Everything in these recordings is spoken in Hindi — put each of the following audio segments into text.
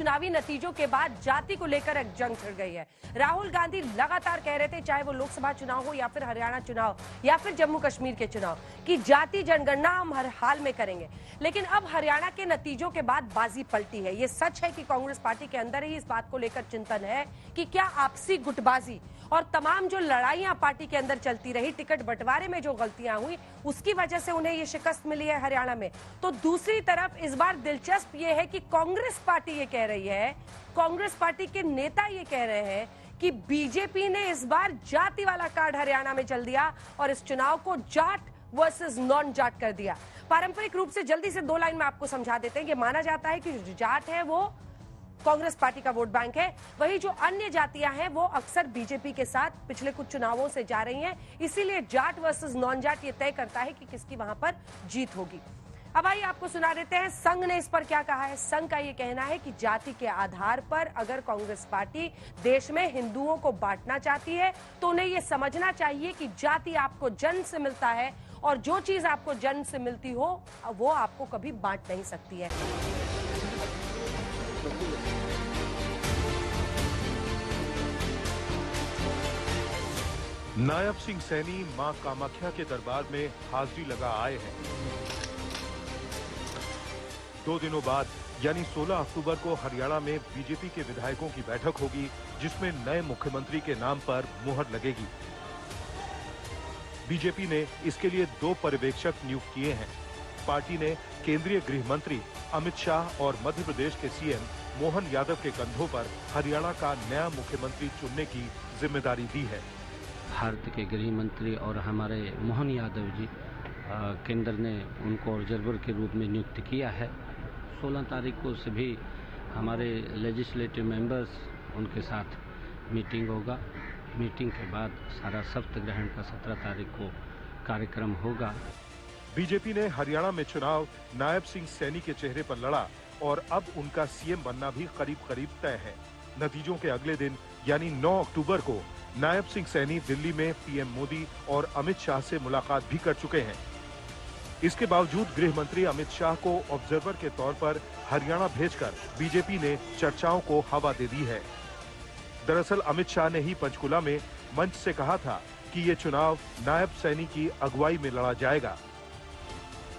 चुनावी नतीजों के बाद जाति को लेकर एक जंग छिड़ गई है। राहुल गांधी लगातार कह रहे थे, चाहे वो लोकसभा चुनाव हो या फिर हरियाणा चुनाव या फिर जम्मू कश्मीर के चुनाव, कि जाति जनगणना हम हर हाल में करेंगे। लेकिन अब हरियाणा के नतीजों के बाद बाजी पलटी है। ये सच है कि कांग्रेस पार्टी के अंदर ही इस बात को लेकर चिंतन है कि क्या आपसी गुटबाजी और तमाम जो लड़ाइयां पार्टी के अंदर चलती रही, टिकट बंटवारे में जो गलतियां हुई, उसकी वजह से उन्हें ये शिकस्त मिली है हरियाणा में। तो दूसरी तरफ इस बार दिलचस्प ये है कि कांग्रेस पार्टी ये कह रही है, कांग्रेस पार्टी के नेता ये कह रहे हैं कि बीजेपी ने इस बार जाति वाला कार्ड हरियाणा में चल दिया और इस चुनाव को जाट वर्सेस नॉन जाट कर दिया। पारंपरिक रूप से जल्दी से 2 लाइन में आपको समझा देते हैं कि माना जाता है कि जो जाट है वो कांग्रेस पार्टी का वोट बैंक है, वही जो अन्य जातियां हैं वो अक्सर बीजेपी के साथ पिछले कुछ चुनावों से जा रही हैं। इसीलिए जाट वर्सेस नॉन जाट ये तय करता है कि किसकी वहां पर जीत होगी। अब आइए आपको सुना देते हैं संघ ने इस पर क्या कहा है। संघ का ये कहना है कि जाति के आधार पर अगर कांग्रेस पार्टी देश में हिंदुओं को बांटना चाहती है तो उन्हें ये समझना चाहिए कि जाति आपको जन्म से मिलता है और जो चीज आपको जन्म से मिलती हो वो आपको कभी बांट नहीं सकती है। नायब सिंह सैनी मां कामाख्या के दरबार में हाजिरी लगा आए हैं। 2 दिनों बाद यानी 16 अक्टूबर को हरियाणा में बीजेपी के विधायकों की बैठक होगी, जिसमें नए मुख्यमंत्री के नाम पर मुहर लगेगी। बीजेपी ने इसके लिए 2 पर्यवेक्षक नियुक्त किए हैं। पार्टी ने केंद्रीय गृह मंत्री अमित शाह और मध्य प्रदेश के सीएम मोहन यादव के कंधों पर हरियाणा का नया मुख्यमंत्री चुनने की जिम्मेदारी दी है। भारत के गृह मंत्री और हमारे मोहन यादव जी केंद्र ने उनको ऑब्जर्वर के रूप में नियुक्त किया है। 16 तारीख को सभी हमारे लेजिस्लेटिव मेंबर्स उनके साथ मीटिंग होगा। मीटिंग के बाद सारा शपथ ग्रहण का 17 तारीख को कार्यक्रम होगा। बीजेपी ने हरियाणा में चुनाव नायब सिंह सैनी के चेहरे पर लड़ा और अब उनका सीएम बनना भी करीब करीब तय है। नतीजों के अगले दिन यानी 9 अक्टूबर को नायब सिंह सैनी दिल्ली में पीएम मोदी और अमित शाह से मुलाकात भी कर चुके हैं। इसके बावजूद गृह मंत्री अमित शाह को ऑब्जर्वर के तौर पर हरियाणा भेजकर बीजेपी ने चर्चाओं को हवा दे दी है। दरअसल अमित शाह ने ही पंचकुला में मंच से कहा था कि ये चुनाव नायब सैनी की अगुवाई में लड़ा जाएगा,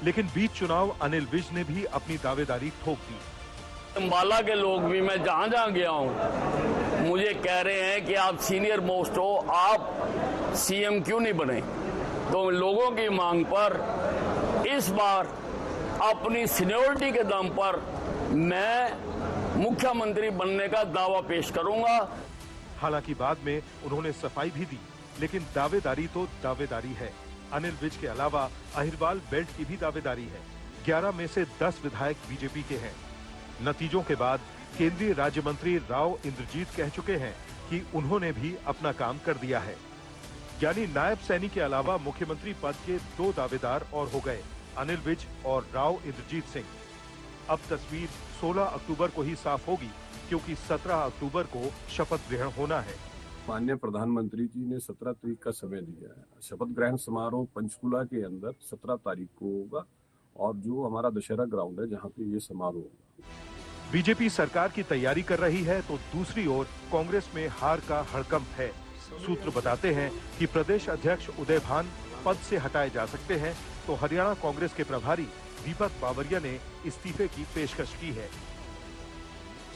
लेकिन बीच चुनाव अनिल विज ने भी अपनी दावेदारी ठोक दी। अंबाला के लोग भी, मैं जहां गया हूं, मुझे कह रहे हैं कि आप सीनियर मोस्ट हो, आप सीएम क्यों नहीं बने। तो लोगों की मांग पर इस बार अपनी सीनियरिटी के दम पर मैं मुख्यमंत्री बनने का दावा पेश करूंगा। हालांकि बाद में उन्होंने सफाई भी दी, लेकिन दावेदारी तो दावेदारी है। अनिल विज के अलावा अहिरवाल बेल्ट की भी दावेदारी है। 11 में से 10 विधायक बीजेपी के हैं। नतीजों के बाद केंद्रीय राज्य मंत्री राव इंद्रजीत कह चुके हैं कि उन्होंने भी अपना काम कर दिया है। यानी नायब सैनी के अलावा मुख्यमंत्री पद के 2 दावेदार और हो गए, अनिल विज और राव इंद्रजीत सिंह। अब तस्वीर 16 अक्टूबर को ही साफ होगी, क्योंकि 17 अक्टूबर को शपथ ग्रहण होना है। माननीय प्रधानमंत्री जी ने 17 तारीख का समय दिया है। शपथ ग्रहण समारोह पंचकुला के अंदर 17 तारीख को होगा और जो हमारा दशहरा ग्राउंड है जहाँ पे ये समारोह होगा। बीजेपी सरकार की तैयारी कर रही है तो दूसरी ओर कांग्रेस में हार का हड़कंप है। सूत्र बताते हैं कि प्रदेश अध्यक्ष उदय भान पद से हटाए जा सकते हैं, तो हरियाणा कांग्रेस के प्रभारी दीपक बावरिया ने इस्तीफे की पेशकश की है।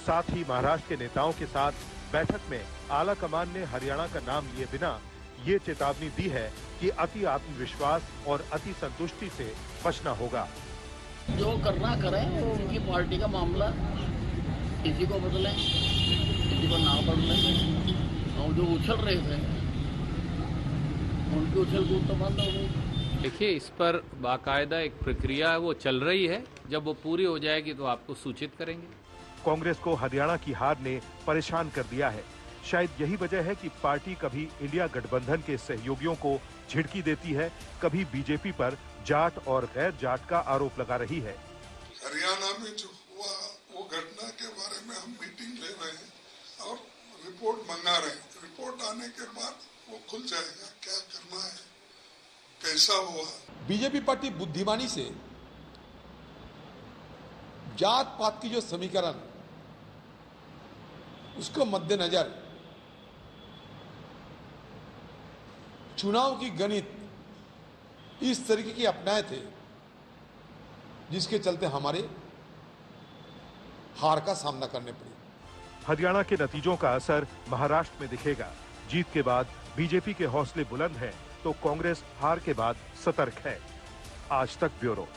साथ ही महाराष्ट्र के नेताओं के साथ बैठक में आला कमान ने हरियाणा का नाम लिए बिना ये चेतावनी दी है कि अति आत्मविश्वास और अति संतुष्टि से बचना होगा। जो करना करें, उनकी पार्टी का मामला, किसी को बदलें, किसी को ना बदलें। और जो उछल रहे थे उनकी उछल कूद तो बंद हो गई। देखिए, इस पर बाकायदा एक प्रक्रिया है, वो चल रही है। जब वो पूरी हो जाएगी तो आपको सूचित करेंगे। कांग्रेस को हरियाणा की हार ने परेशान कर दिया है। शायद यही वजह है कि पार्टी कभी इंडिया गठबंधन के सहयोगियों को झिड़की देती है, कभी बीजेपी पर जाट और गैर जाट का आरोप लगा रही है। हरियाणा में जो हुआ वो घटना के बारे में हम मीटिंग ले रहे हैं और रिपोर्ट मंगा रहे हैं। रिपोर्ट आने के बाद वो खुल जाएगा क्या करना है, कैसा हुआ। बीजेपी पार्टी बुद्धिमानी से जात पात की जो समीकरण उसको मद्देनजर चुनाव की गणित इस तरीके की अपनाए थे जिसके चलते हमारे हार का सामना करने पड़ी। हरियाणा के नतीजों का असर महाराष्ट्र में दिखेगा। जीत के बाद बीजेपी के हौसले बुलंद हैं, तो कांग्रेस हार के बाद सतर्क है। आज तक ब्यूरो।